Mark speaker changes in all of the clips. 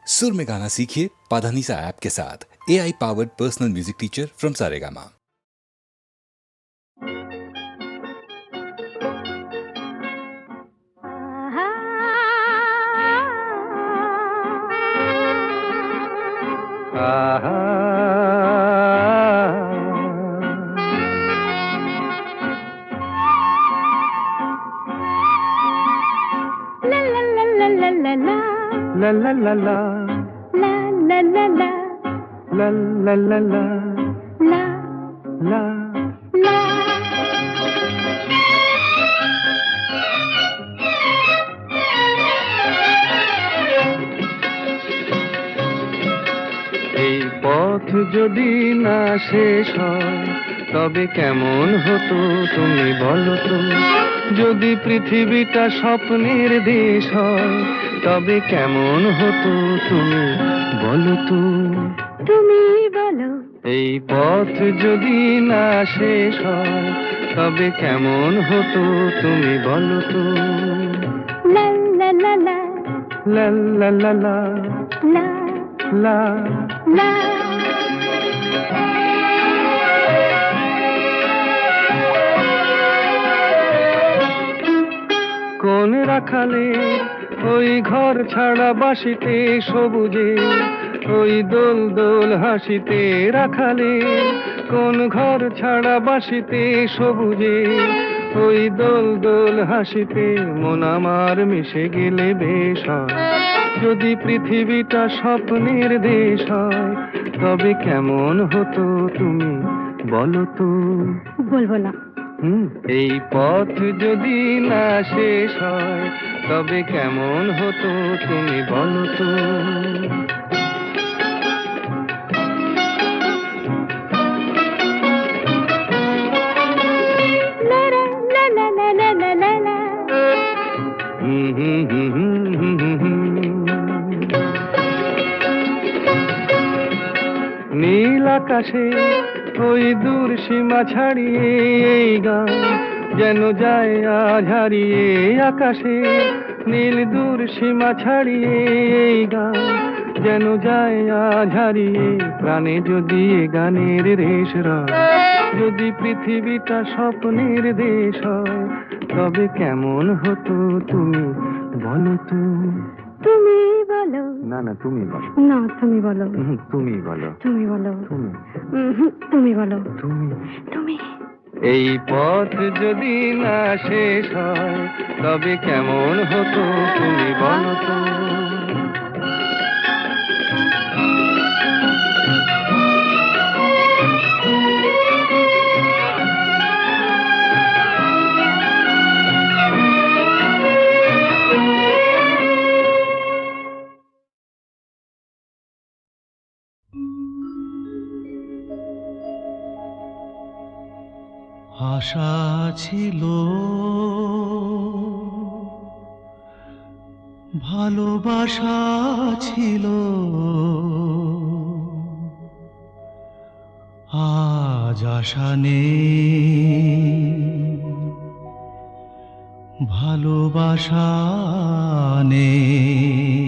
Speaker 1: सुर में गाना सीखिए पाधानीसा ऐप के साथ। AI powered personal music teacher from Saregama.
Speaker 2: La la la la
Speaker 3: La la la la
Speaker 2: la la la la
Speaker 3: la
Speaker 2: la
Speaker 3: la
Speaker 2: এই পথ যদি না শেষ হয় তবে কেমন হতো তুমি বলো তো। যদি পৃথিবীটা স্বপ্নের দেশ হয় তবে কেমন হতো তুমি বলো তো।
Speaker 3: তুমি বলো
Speaker 2: এই পথ যদি না শেষ হয় তবে কেমন হতো তুমি বলো তো।
Speaker 3: La la la la
Speaker 2: লা লা লা লা
Speaker 3: la
Speaker 2: লা
Speaker 3: la
Speaker 2: কোন রাখালে ওই ঘর ছাড়া বাসিতে সবুজে ওই দোল দোল হাসিতে রাখালে কোন ঘর ছাড়া বাসিতে সবুজে ওই দোল দোল হাসিতে মন আমার মিশে গেলে বেশ হয়। যদি পৃথিবীটা স্বপ্নের দেশ হয় তবে কেমন হতো তুমি বলো তো।
Speaker 3: বলবো না।
Speaker 2: এই পথ যদি না শেষ হয় তবে কেমন হতো তুমি বলো তো।
Speaker 3: La la la la la la la la
Speaker 2: নীল আকাশে ওই দূর সীমা ছাড়িয়ে এই গান যেন যায় আজ হারিয়ে। আকাশে নীল দূর সীমা ছাড়িয়ে এই গান যেন যায় আজ হারিয়ে। প্রাণে যদি এ গানের রেশ রয় যদি পৃথিবীটা স্বপ্নের দেশ হয় তবে কেমন হতো তুমি বলো তো।
Speaker 3: তুমি বলো
Speaker 2: না না তুমি বলো।
Speaker 3: না তুমি বলো
Speaker 2: তুমি বলো।
Speaker 3: তুমি বলো
Speaker 2: তুমি
Speaker 3: তুমি বলো
Speaker 2: তুমি
Speaker 3: তুমি
Speaker 2: এই পথ যদি না শেষ হয় তবে কেমন হতো তুমি বলো তো।
Speaker 4: আশা ছিল ভালোবাসা ছিল আজ আশা নেই ভালোবাসা নেই।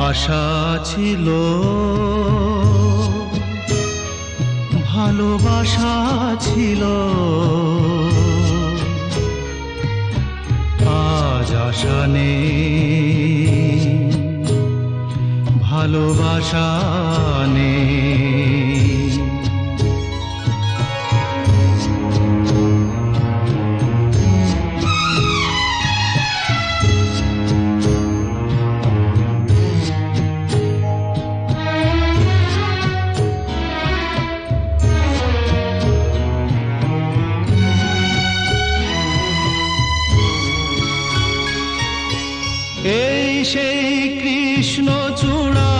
Speaker 4: আশা ছিল ভালোবাসা ছিল আজ আশা নেই ভালোবাসা নেই। এই সেই কৃষ্ণচূড়া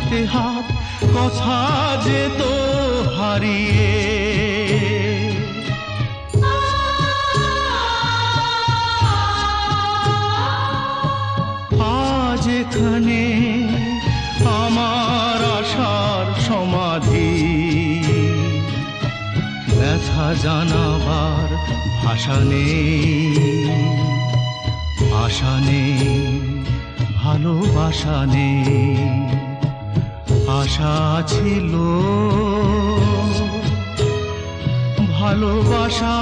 Speaker 4: হাতে হাত কথা যেত হারিয়ে। আজ এখানে আমার আশার সমাধি, ব্যথা জানাবার ভাষা নেই, আশা নেই, ভালোবাসা নেই। আশা ছিল, ভালোবাসা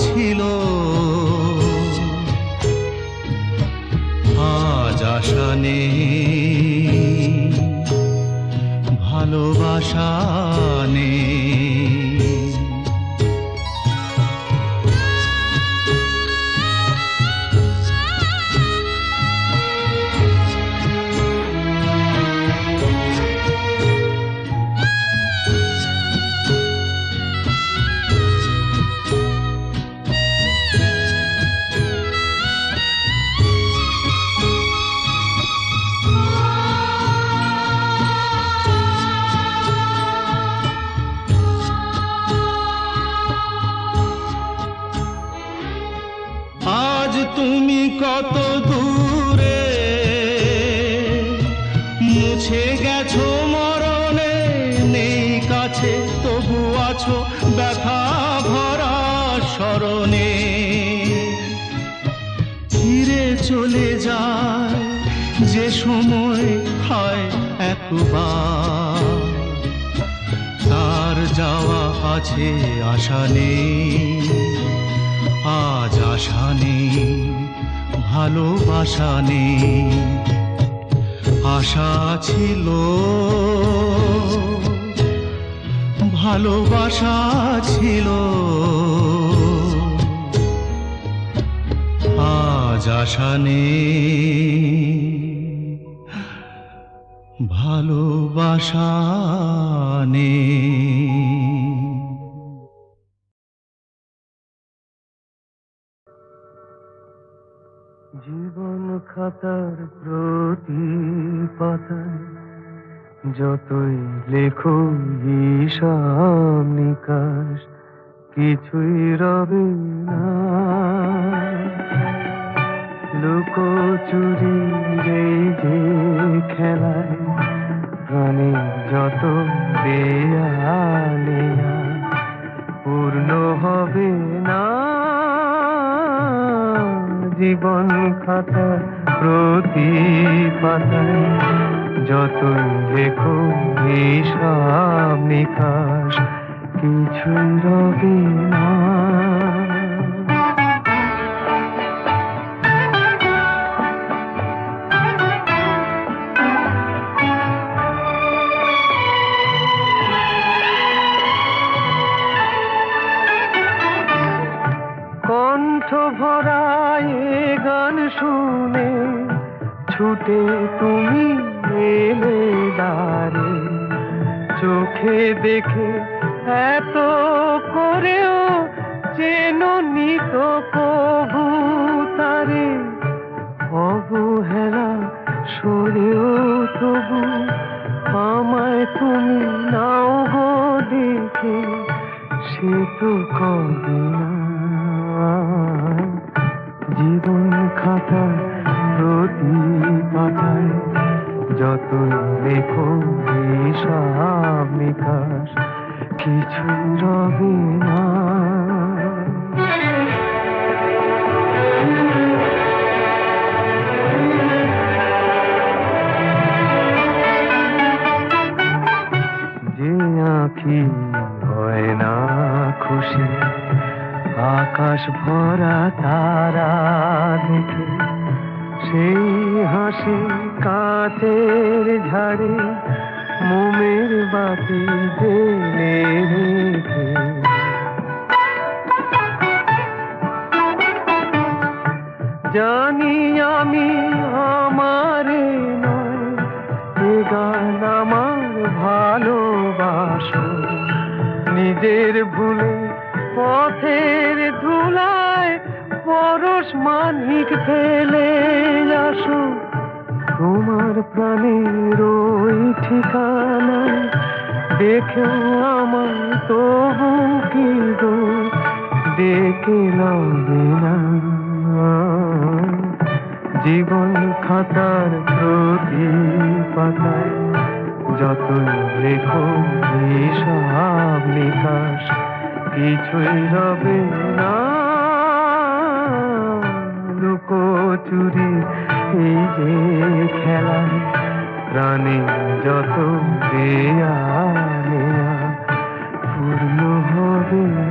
Speaker 4: ছিল, আজ আশা নেই, ভালোবাসা নেই। আজ তুমি কত দূরে, মুছে গেছো মরণে, নেই কাছে তবু আছো ব্যথা ভরা স্মরণে। ফিরে চলে যায় যে সময় হয় একবার, তার যাওয়া আছে আশা নেই, আজ আশা নেই, ভালোবাসা নেই। আশা ছিল, ভালোবাসা ছিল, আজ আশা নেই, ভালোবাসা নেই।
Speaker 2: জীবন খাতার প্রতি পাতায় যতই লেখো হিসাব নিকাশ, কিছুই রবে না। লুকোচুরি এই যে খেলায় প্রাণে যত দেয়ালে পূর্ণ হবে না। জীবন খাতা প্রতি পাতায় যতই লেখো হিসাব নিকাশ, কিছুই রবে না। কণ্ঠ ভরায় গান শুনে ছুটে তুমি এলে দ্বারে, চোখে দেখে এত করেও চেনো নিত কবু তারে। অবহেলা সরেও তবু আমায় তুমি নাও গো দেখে, সে তো কবে না। জীবন খাতা প্রতি পাতায় যতই লেখো হিসাব নিকাশ, কিছুই রবে না। যে আঁখি হয় না খুশি আকাশ ভরা তারা দেখে, সেই হাসি কাঁচের ঝাড়ে মোমের বাতি জেলে রেখে। জানি আমি আমারে নয়, এ গান আমার ভালোবাসো, নিজের ভুলে পথের ধুলায় পরশ মানিক ফেলে আসো। তোমার প্রাণের ওই ঠিকানা দেখেও আমার তবু কি গো ডেকে লাগে না। জীবন খাতার প্রতি পাতায় যতই লেখো হিসাব নিকাশ কিছুই রবে না। লুকোচুরি এই যে খেলা প্রাণে যত দেয়া নেয়া পূর্ণ হবে না।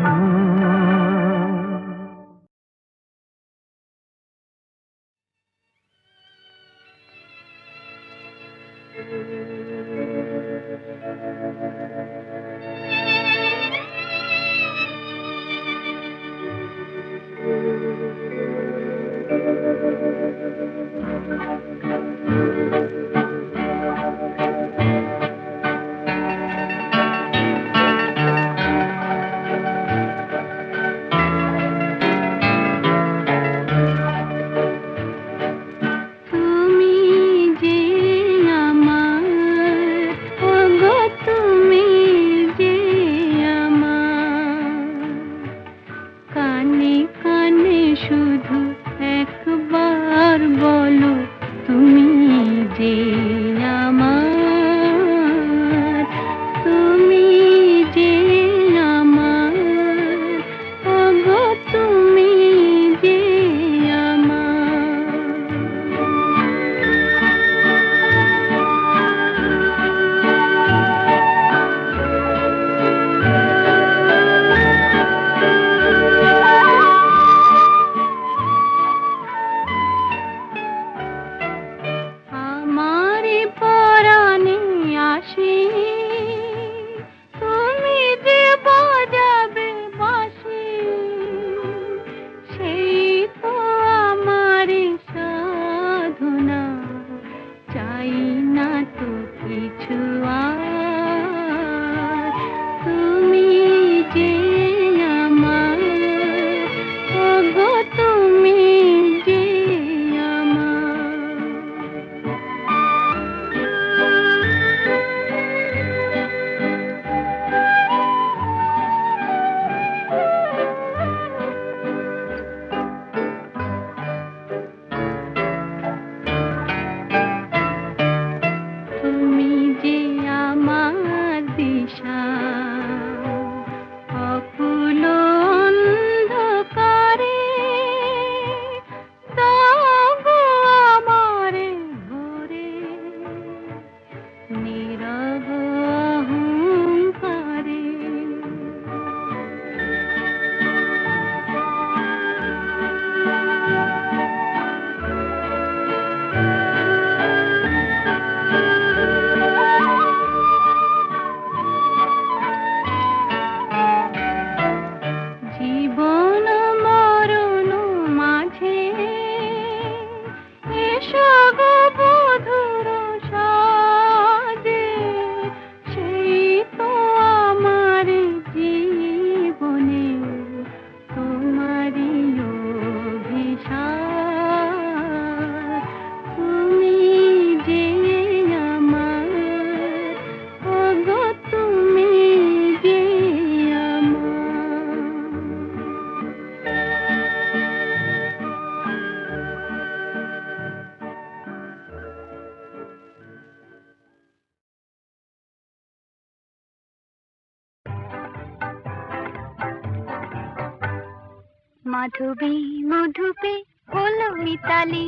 Speaker 3: মাধবী মধুপে হলো মিতালি,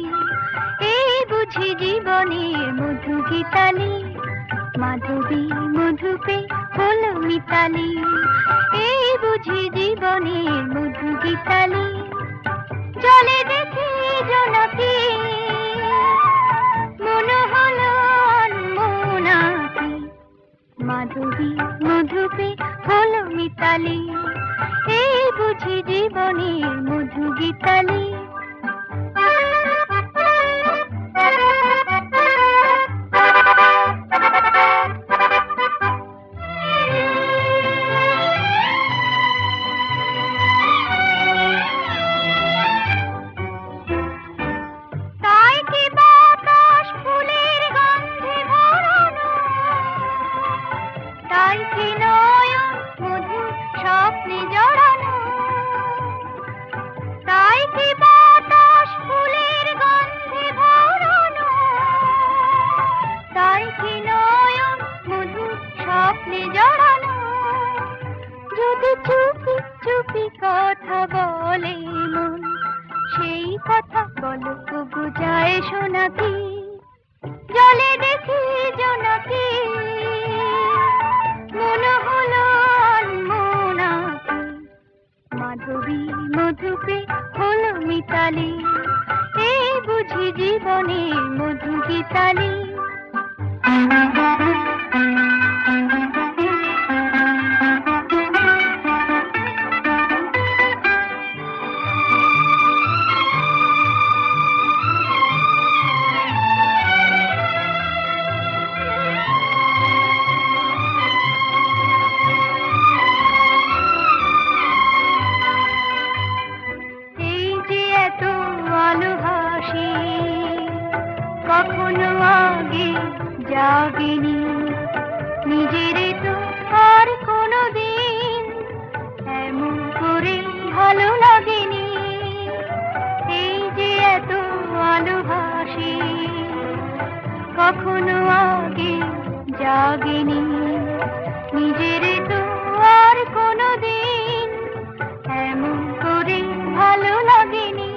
Speaker 3: এই বুঝি জীবনের মধু গীতালি। মাধবী মধুপে হলো মিতালি, এই বুঝি জীবনের মধু গীতালি। জলে দেখি জনকি মনে হলো অনমনাকি। মাধবী মধুপে হলো মিতালি, এই বুঝি জীবনের মধু গীতালি। তাই কি বাতাস ফুলে কথা বলো তবু যায় শোনাকি জলে দেখি জোনাকি মনে হলো আনমোনাকি মাধবী মধুপে হলো মিতালি এই বুঝি জীবনের মধু গীতালি কখনো আগে জাগেনি নিজের তো আর কোনো দিন এমন করে ভালো লাগেনি এই যে এত আলো হাসি কখনো আগে জাগেনি নিজের তো আর কোনো দিন এমন করে ভালো লাগেনি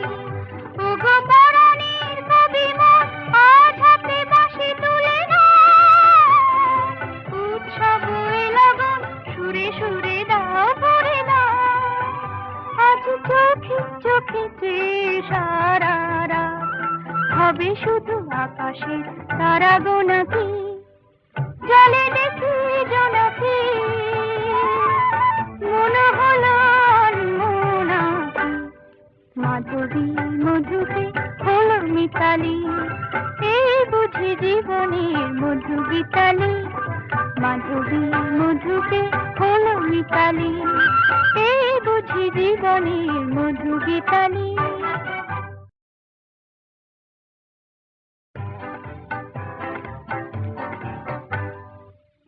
Speaker 3: ওগো পরাণের কবি মন আজ হাতে বাঁশি তুলে নাও উৎসব লগন সুরে সুরে দাও ভরে দাও আজ চোখে চোখে সারা রাত হবে শুধু আকাশে তারা গোনাকি জলে দেখি জোনাকি মনে হলো আনমোনাকি মাধবী মধুপে হলো মিতালি এই বুঝি জীবনের মধু গীতালি মাধবী মধুপে হলো মিতালি এই বুঝি জীবনের মধু গীতালি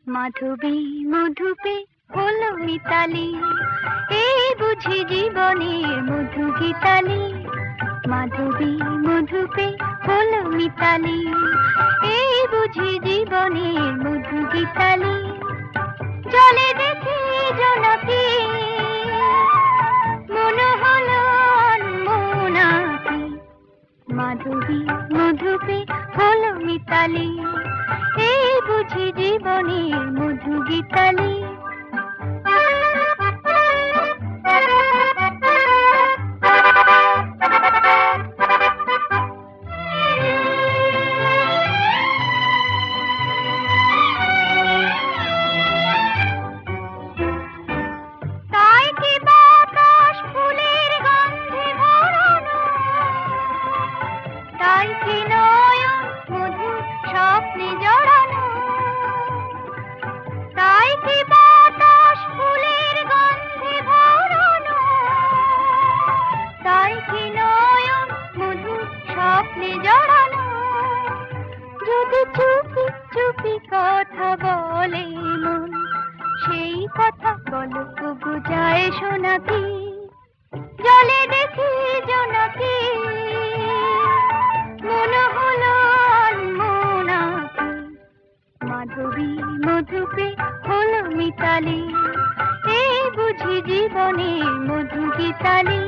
Speaker 3: মাধবী মধুপে হলো মিতালি এই বুঝি জীবনের মধু গীতালি মাধবী মধুপে হলো মিতালি এই বুঝি জীবনের মধু গীতালি জলে দেখি জোনাকি মনে হলো আনমোনাকি মাধবী মধুপে হলো মিতালি এই বুঝি জীবনের মধু গীতালি চুপি চুপি কথা বলে মন সেই কথা বলো তবু যায় শোনাকি জলে দেখি জোনাকি মনে হলো আনমোনাকি মাধবী মধুপে হলো মিতালি এই বুঝি জীবনের মধু গীতালি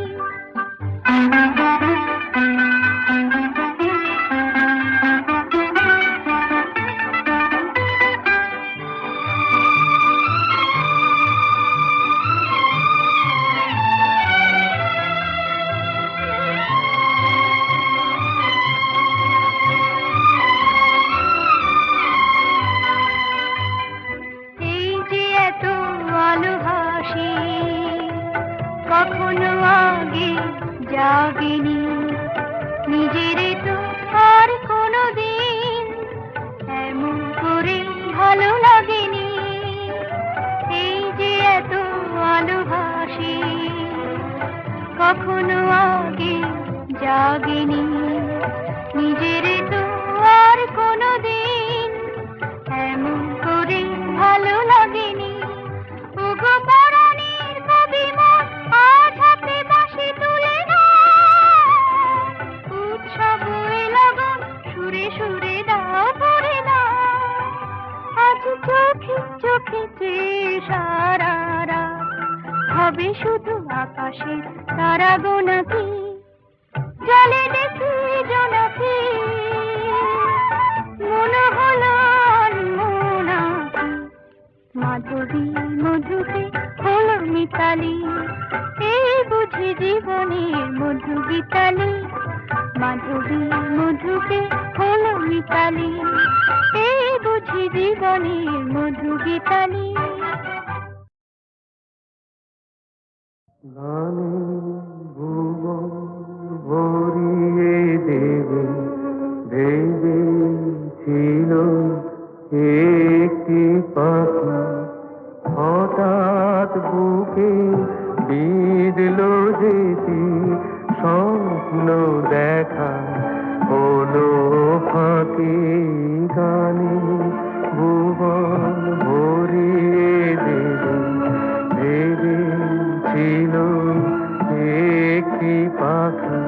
Speaker 3: কখনো আগে জাগেনি নিজের তো আর কোনো দিন এমন করে ভালো লাগেনি এই যে এত আলো হাসি কখনো আগে জাগেনি নিজের তো আর কোনো দিন এমন করে ভালো লাগেনি ওগো পরাণের কবি মন আজ হাতে বাঁশি তুলে নাও উৎসব লগন সুরে সুরে দাও ভরে দাও আজ চোখে চোখে সারা রাত হবে শুধু আকাশে তারা গোনাকি জলে জীবনের মধু গীতালি, মাধবী মধুকে হলো মিতালি, এই বুঝি জীবনের মধু গীতালি।
Speaker 2: গানে ভুবন ভরিয়ে দেবে ভেবেছিল একটি পাখি, হঠাৎ বুকে বিঁধল যেটি স্বপ্ন দেখা হলো ফাঁকি। গানে ভুবন ভরিয়ে দেবে ভেবেছিল একটি পাখি,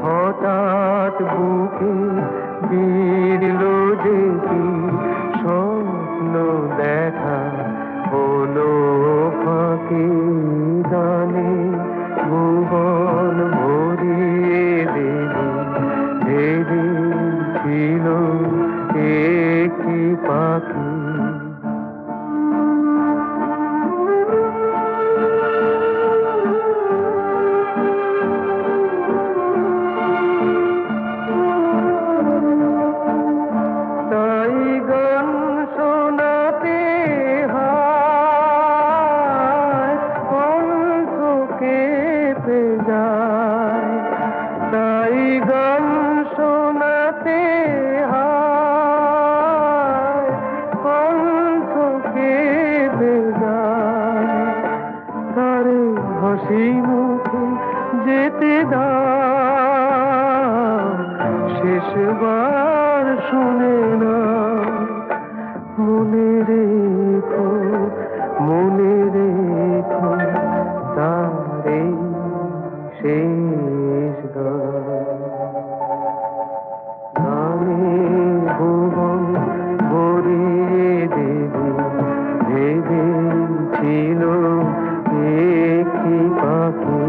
Speaker 2: হঠাৎ বুকে বিঁধল যেটি স্বপ্ন দেখা হলো ফাঁকি। গানে ভুবন ভরিয়ে দেবে ভেবেছিল একটি পাখি। তাই গান শোনাতে হয় কণ্ঠ কেঁপে যায়, তাই গান শোনাতে হয় কণ্ঠ কেঁপে যায়। তারে হাসি মুখে যেতে দাও, শেষবার শুনে না। মনে রেখো তারে শেষ গান। গানে ভুবন ভরিয়ে দেবে ভেবেছিল একটি পাখি।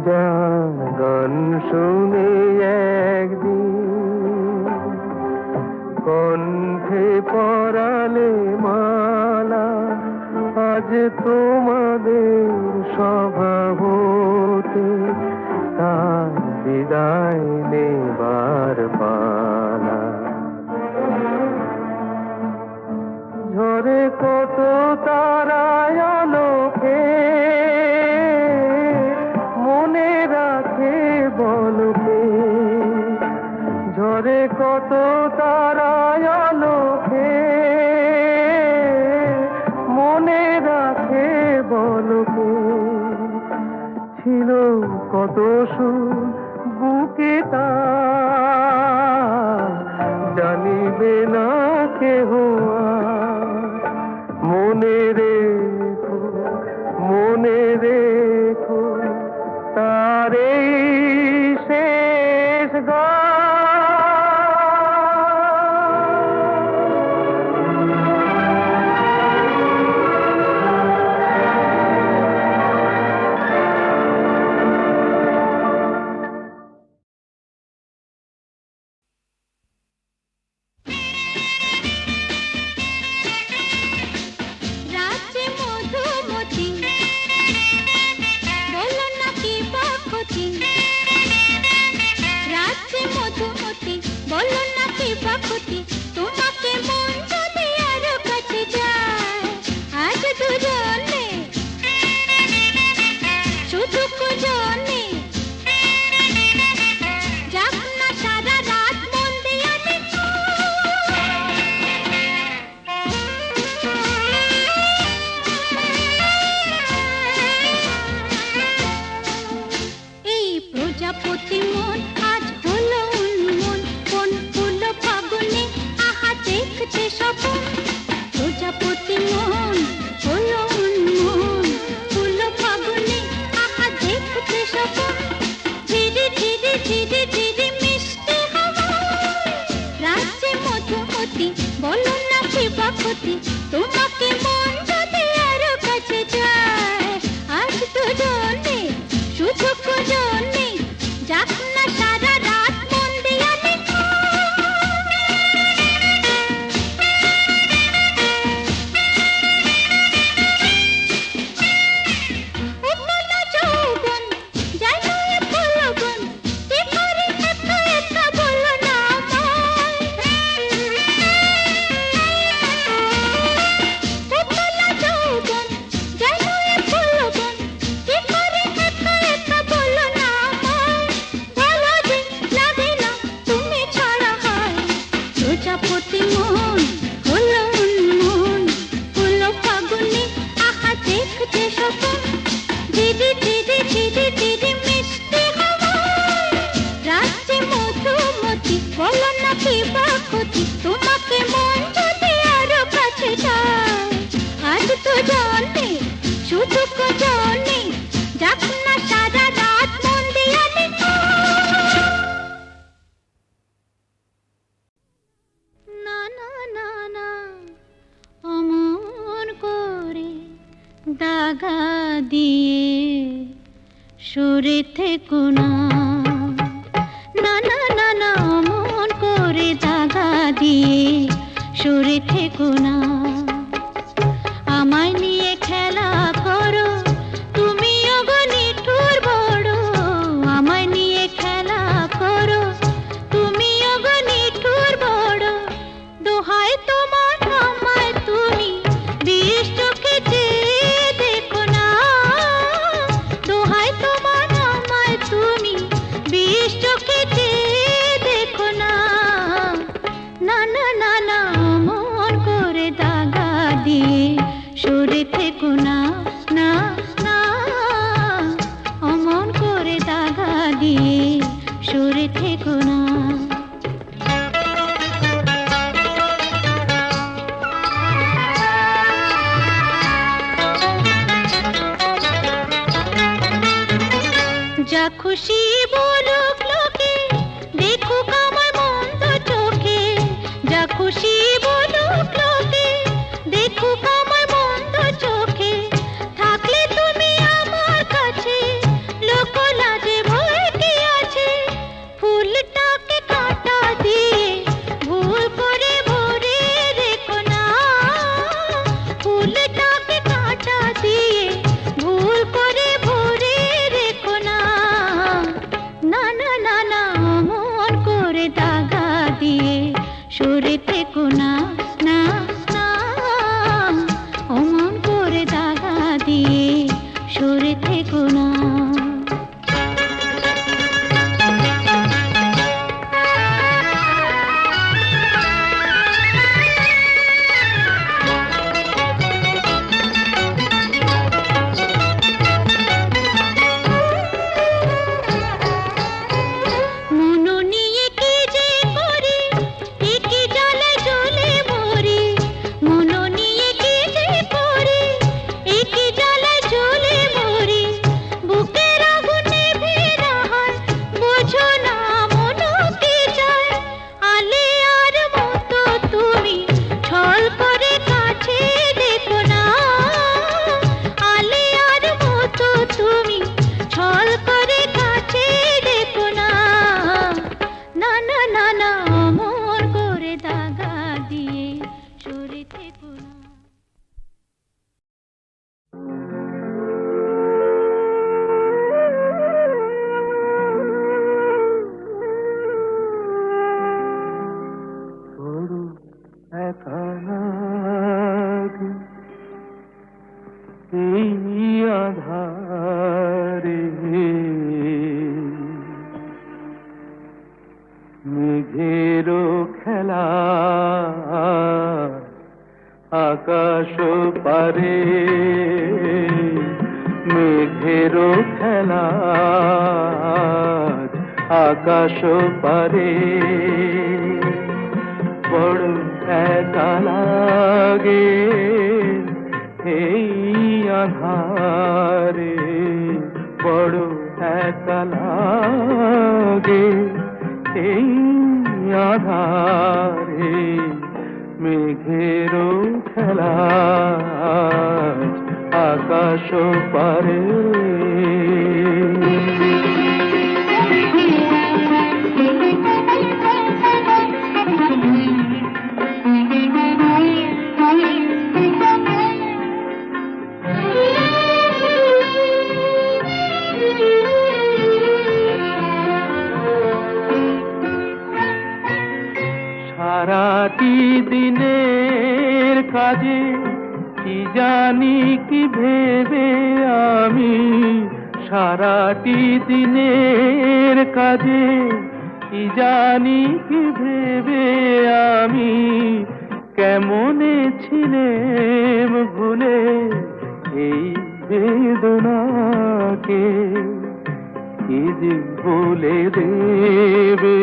Speaker 2: যা গান শুনে একদিন কণ্ঠে পরালে মালা, আজ তোমাদের স্বভাবতে তার বিদায় নেবার পালা। ঝরে কত তারায় আলোকে মনে রাখে বলকে, ঝরে কত তারায় আলোকে মনে রাখে বলকে। ছিল কত সুর বুকে তার জানিবে না কেহ আর। মনে রেখো তার এই শেষ গান।
Speaker 3: দাগা দিয়ে সরে থেকো না, না না না না অমন করে দাগা দিয়ে সরে থেকো না। আমায় নিয়ে খেলা করো তুমি ওগো নিঠুর বড়, আমায় নিয়ে খেলা করো তুমি ওগো নিঠুর বড়। দোহাই তোমার আমায় তুমি বিষ চোখে চেয়ে দেখো না, দোহাই তোমার আমায় তুমি বিষ চোখে চেয়ে দেখো না। না না না না অমন করে দাগা দিয়ে সরে থেকো না, না না অমন করে দাগা দিয়ে সরে থেকো না। যা খুশি বলুক লোকে দেখুক আমায় মন্দ চোখে, যা খুশি বলুক লোকে দেখুক আমায় মন্দ চোখে। থাকলে তুমি আমার কাছে লোক লাজে ভয় কি আছে, ফুলটাকে কাঁটা দিয়ে ভুল করে ভরে রেখো না, ফুলটাকে কাঁটা দিয়ে ভুল করে ভরে রেখো না। না না না না অমন করে দাগা দিয়ে সরে থেকো না, না না অমন করে দাগা দিয়ে সরে থেকো না। মনো নিয়ে কি যে করি একই জ্বালায় জ্বলে মরি, মনো নিয়ে কি যে করি একই জ্বালায় জ্বলে মরি। বুকের আগুন নেভে না হয় বোঝো না মনো কি চায়, আলে আর মতো তুমি ছল করে কাছে দেখো না, আলে আর মতো তুমি ছল করে কাছে দেখো না। না না না না অমন করে দাগা দিয়ে সরে থেকো না।
Speaker 2: বড় একা লাগে এই আধারে, মেঘেরও খেলা আকাশ পারে, মেঘেরও খেলা আকাশ পারে। বড় একা লাগে এই আধারে, বড় একা লাগে এই আধারে। মেঘেরও খেলা আকাশ পারে। সারাটি দিনের কাজে কি জানি কি ভেবে আমি, সারাটি দিনের কাজে কি জানি কি ভেবে আমি, কেমনে ছিলেম ভুলে এই বেদনাকে। কি যে বলে দেবে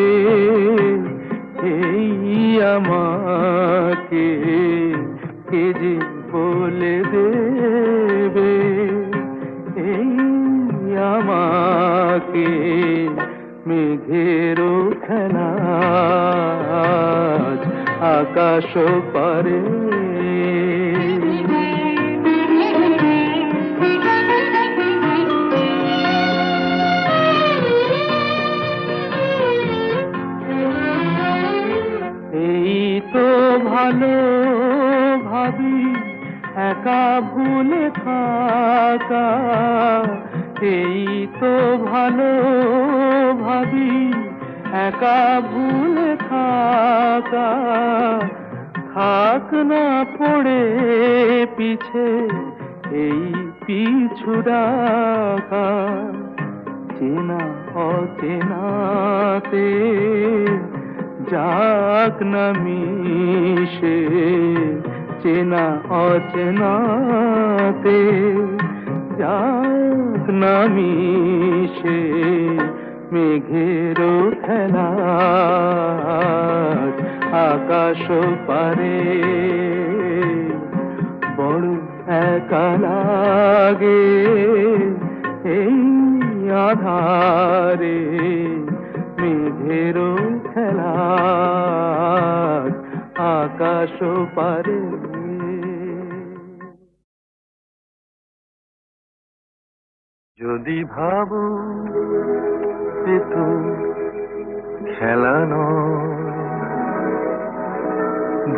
Speaker 2: এই আমাকে, কে যে বলে দেবে এই আমাকে। মেঘেরও খেলা আকাশ পারে। ভুলে থাকা, এই তো ভালো ভাবি একা ভুলে থাকা, থাক না পড়ে পিছে এই পিছু ডাকা, চেনা অচেনাতে যাক না মিশে, চেনা অচেনাতে যাক না মিশে, মেঘেরও খেলা আকাশ পারে, বড় একা লাগে এই আধারে, মেঘেরও খেলা আকাশ পারে। যদি ভাবো এ তো খেলা নয়,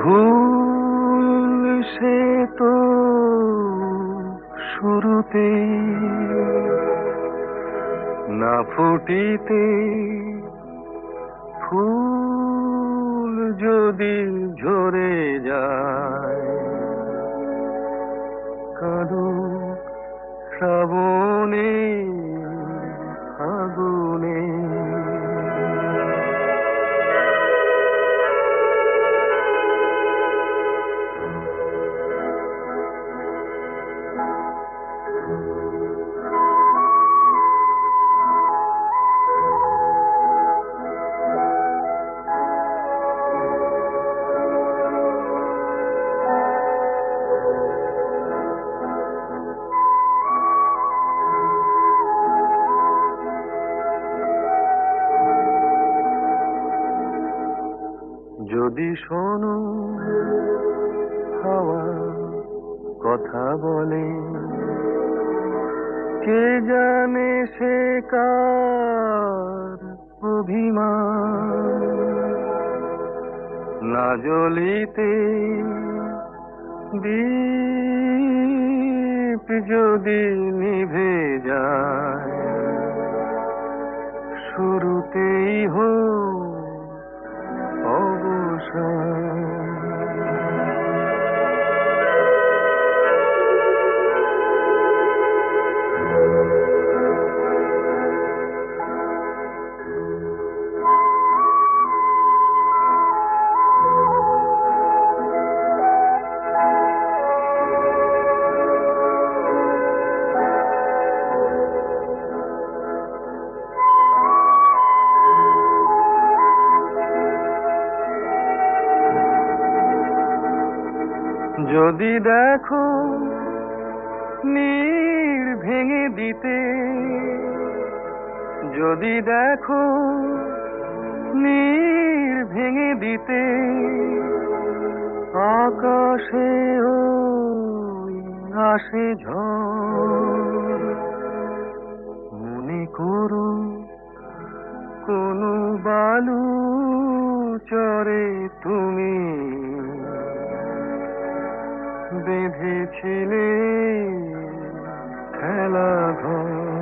Speaker 2: ভুল সে তো শুরুতে, না ফুটিতে ফুল যদি ঝরে যায়, কাঁদুক শ্রাবণে আগুনে, যদি শোনো হাওয়া কথা বলে, কে জানে সে কার অভিমান, না জ্বলিতে দীপ যদি নিভে যায়, শুরুতেই হোক অবসান। যদি দেখো নীড় ভেঙে দিতে, যদি দেখো নীড় ভেঙে দিতে, আকাশে ওই আসে ঝড়, মনে করো কোনো বালু চরে তুমি বেঁধেছিলে খেলা ঘর।